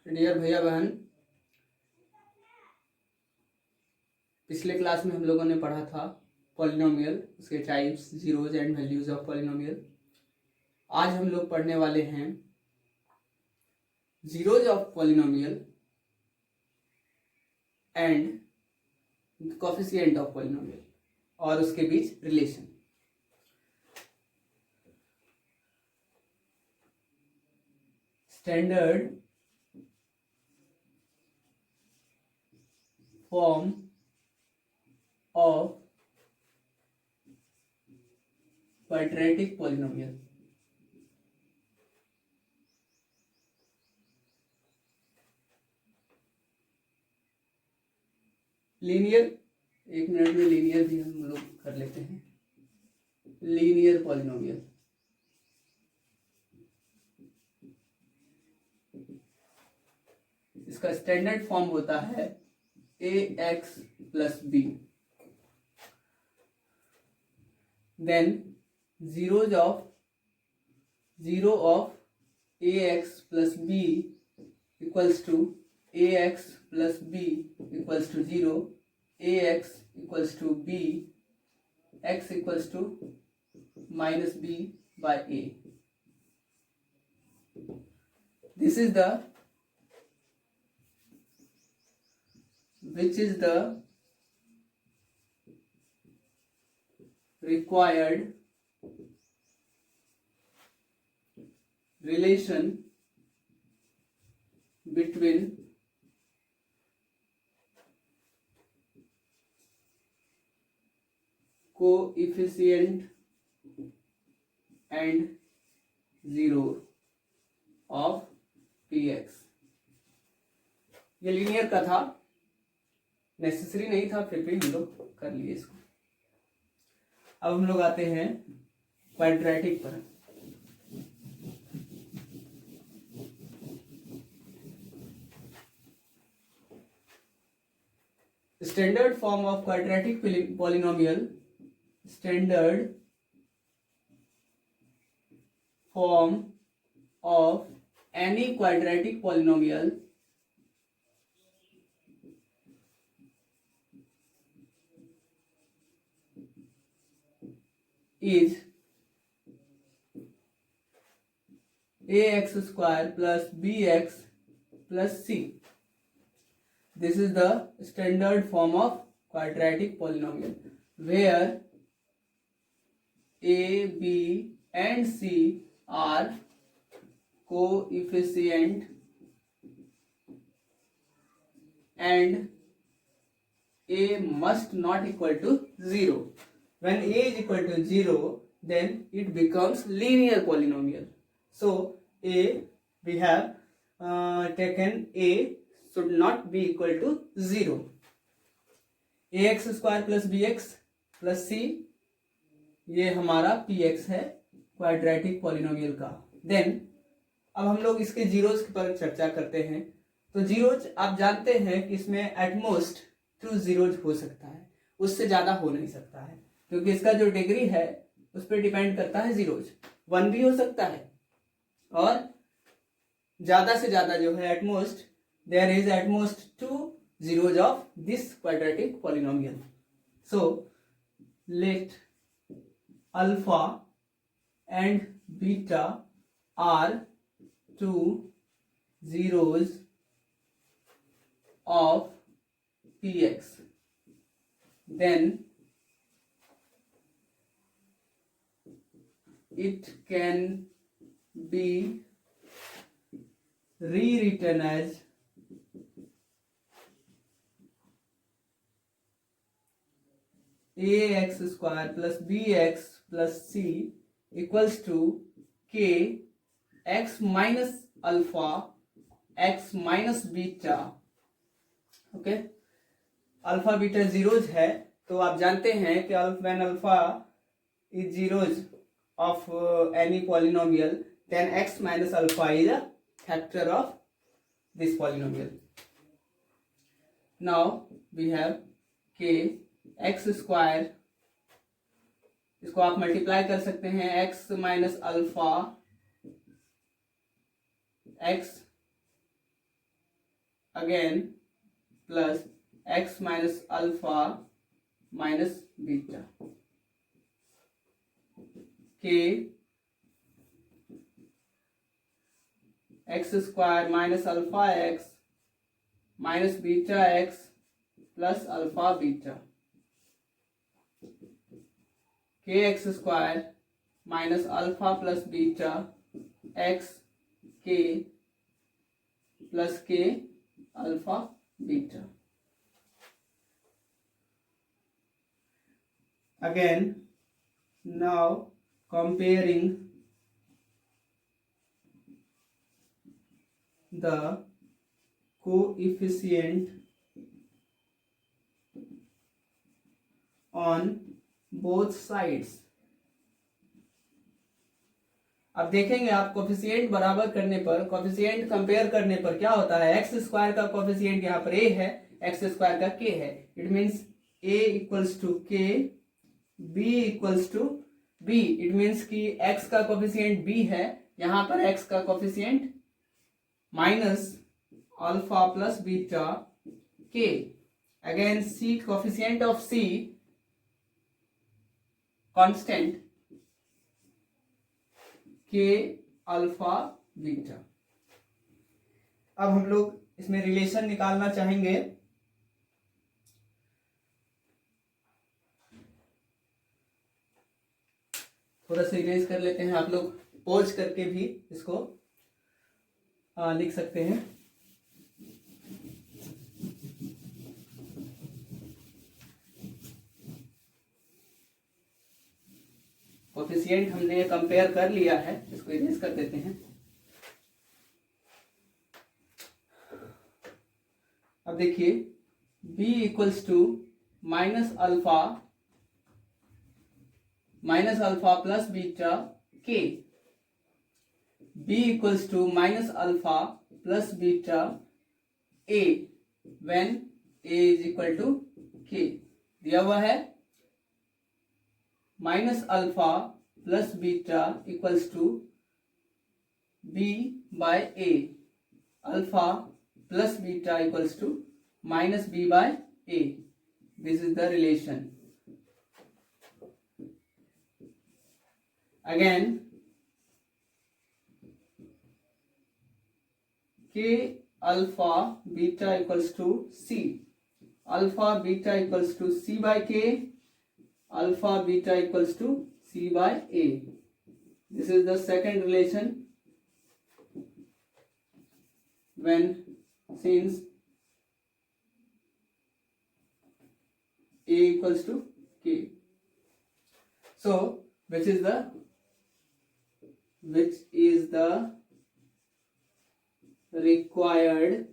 Dear भैया बहन, पिछले क्लास में हम लोगों ने पढ़ा था पॉलिनोमियल, उसके types, zeros and values of polynomial. आज हम लोग पढ़ने वाले हैं zeros of polynomial and coefficient of polynomial और उसके बीच relation. Standard form of quadratic polynomial. Linear, एक मिनट में लीनियर भी हम लोग कर लेते हैं। लीनियर पॉलिनोमियल, इसका स्टैंडर्ड फॉर्म होता है ax plus b. Then zero of ax plus b equals to ax plus b equals to 0, ax equals to b, x equals to minus b by a. This is the required relation between coefficient and zero of px। ये linear का था, necessary नहीं था, फिर भी हम लोग कर लिए इसको। अब हम लोग आते हैं क्वाड्रेटिक पर। Standard form of quadratic polynomial, standard form of any quadratic polynomial is ax square plus bx plus c. This is the standard form of quadratic polynomial where a, b and c are coefficient and a must not equal to 0. When a is equal to 0, then it becomes linear polynomial. So we have taken a should not be equal to 0. ax square plus bx plus c, ये हमारा px है quadratic polynomial का। Then अब हम लोग इसके zeros पर चर्चा करते हैं। तो जीरोज आप जानते हैं कि इसमें एटमोस्ट 2 जीरोज हो सकता है, उससे ज्यादा हो नहीं सकता है, क्योंकि इसका जो डिग्री है उस पर डिपेंड करता है जीरोज। 1 भी हो सकता है और ज्यादा से ज्यादा जो है at most, there is at most 2 zeros of this quadratic polynomial. So let alpha and beta are 2 zeros of px, then it can be rewritten as ax square plus bx plus c equals to k x minus alpha x minus beta। Okay, alpha beta zeros है, तो आप जानते हैं कि when alpha is zeros of any polynomial, then x minus alpha is a factor of this polynomial. Now we have k x square, इसको आप multiply कर सकते हैं, x minus alpha x again plus x minus alpha minus beta, k x square minus alpha x minus beta x plus alpha beta, kx square minus alpha plus beta x k plus k alpha beta. Again, now comparing the coefficient on both sides. अब देखेंगे आप coefficient बराबर करने पर, coefficient compare करने पर क्या होता है, एक्स स्क्वायर का कोफिशिएंट यहाँ पर ए है, एक्स स्क्वायर का के है, it means a equals to k, b equals to b, it means कि एक्स का कोफिशिएंट बी है, यहाँ पर एक्स का coefficient minus alpha plus beta k, again c coefficient of c constant k alpha beta. अब हम लोग इसमें रिलेशन निकालना चाहेंगे। थोड़ा सा इरेज कर लेते हैं, आप लोग पॉज करके भी इसको लिख सकते हैं। कोफिशिएंट हमने कंपेयर कर लिया है, इसको इरेज कर देते हैं। अब देखिए b equals to minus alpha plus beta k, b equals to minus alpha plus beta a when a is equal to k, दिया हुआ है minus alpha plus beta equals to b by a, alpha plus beta equals to minus b by a, this is the relation. Again k alpha beta equals to c, alpha beta equals to c by k, alpha beta equals to c by a. This is the second relation when since a equals to k. So which is the required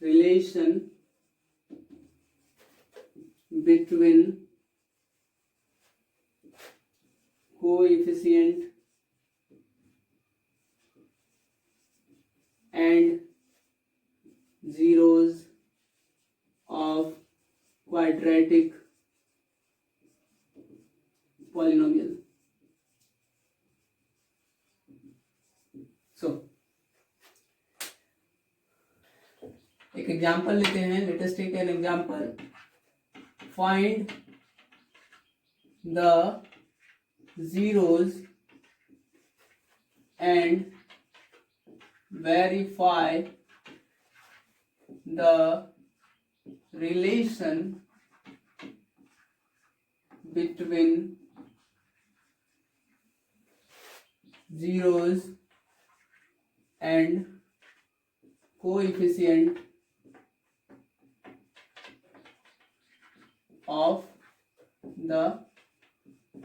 relation between coefficient and zeros of quadratic polynomial. So एक example लेते हैं, let us take an example. Find the zeros and verify the relation between zeros and coefficient of the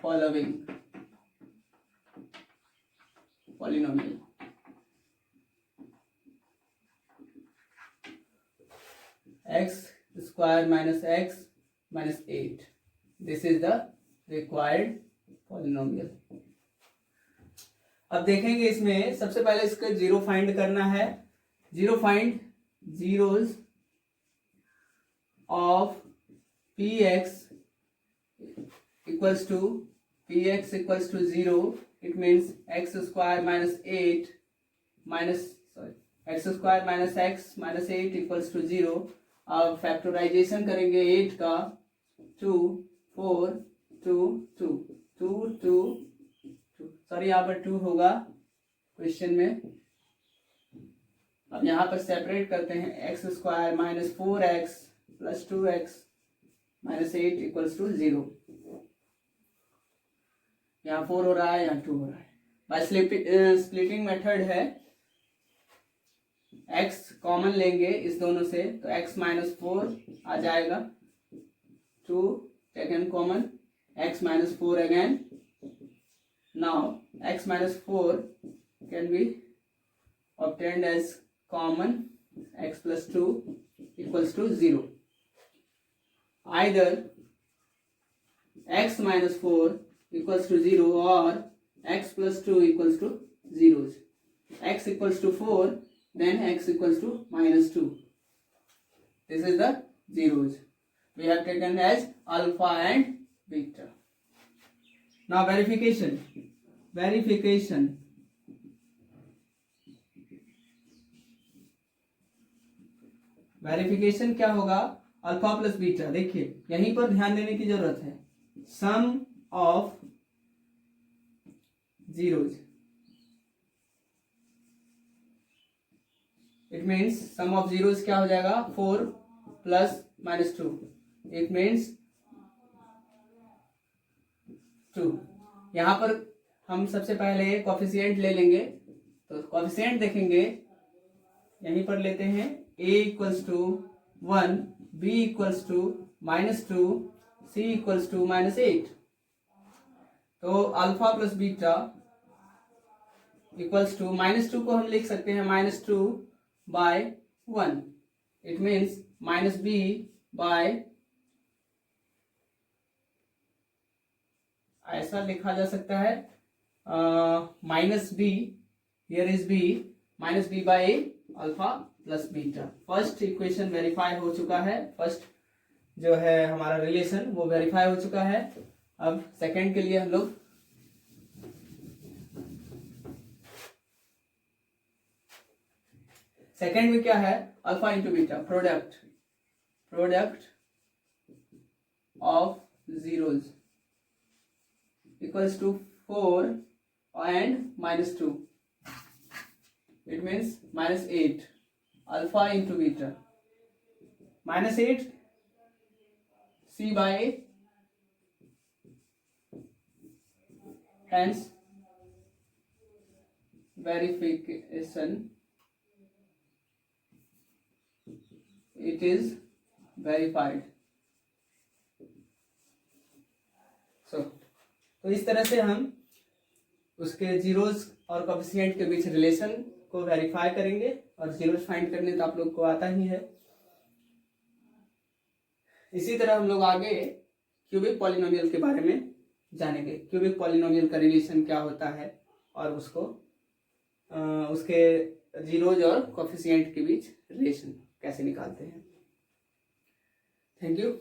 following polynomial. X square minus x minus 8. This is the required polynomial. अब देखेंगे इसमें सबसे पहले इसका zero find करना है। Zero find zeros of px equals to 0, it means x square minus 8 minus x square minus x minus 8 equals to 0। अब factorisation करेंगे 8 का, 2 4 2 2 2 2 सॉरी यहाँ पर 2 होगा क्वेश्चन में। अब यहाँ पर सेपरेट करते हैं, x square minus 4x plus 2x minus 8 equals to 0। यहाँ 4 हो रहा है, यहाँ 2 हो रहा है। बाय स्प्लिटिंग मेथड है, x कॉमन लेंगे इस दोनों से, तो x माइनस 4 आ जाएगा, 2 taken common, x minus 4 again. Now x minus 4 can be obtained as common, x plus 2 equals to 0. Either x minus 4 equals to 0 or x plus 2 equals to 0. X equals to 4, then x equals to minus 2. This is the zeros. We have taken as alpha and beta. Now verification. Verification क्या होगा, alpha plus beta. देखिए यहीं पर ध्यान देने की जरूरत है, sum of zeros, it means sum of zeros क्या हो जाएगा, 4 प्लस माइनस 2, इट मीन्स 2। यहां पर हम सबसे पहले कोफिशिएंट ले लेंगे, तो कोफिशिएंट देखेंगे, यहीं पर लेते हैं a equals to 1, b equals to minus 2, c equals to minus 8। तो alpha plus beta equals to minus 2 को हम लिख सकते हैं minus 2 by 1, it means minus b by, ऐसा लिखा जा सकता है minus b, here is b, minus b by alpha plus beta. First equation verify हो चुका है, फर्स्ट जो है हमारा रिलेशन वो वेरीफाई हो चुका है। अब सेकंड के लिए हम लोग सेकंड में क्या है, alpha into beta, product of zeros equals to 4 and minus 2, it means minus 8, alpha into beta, minus 8 c by a, hence verification, it is verified। तो इस तरह से हम उसके जीरोज और कोफिशिएंट के बीच रिलेशन को वेरीफाई करेंगे, और जीरोज फाइंड करने तो आप लोग को आता ही है। इसी तरह हम लोग आगे क्यूबिक पॉलिनोमियल के बारे में जानेंगे, क्यूबिक पॉलिनोमियल का रिलेशन क्या होता है और उसको उसके जीरोज और कोफिशिएंट के बीच रिलेशन कैसे निकालते हैं। Thank you.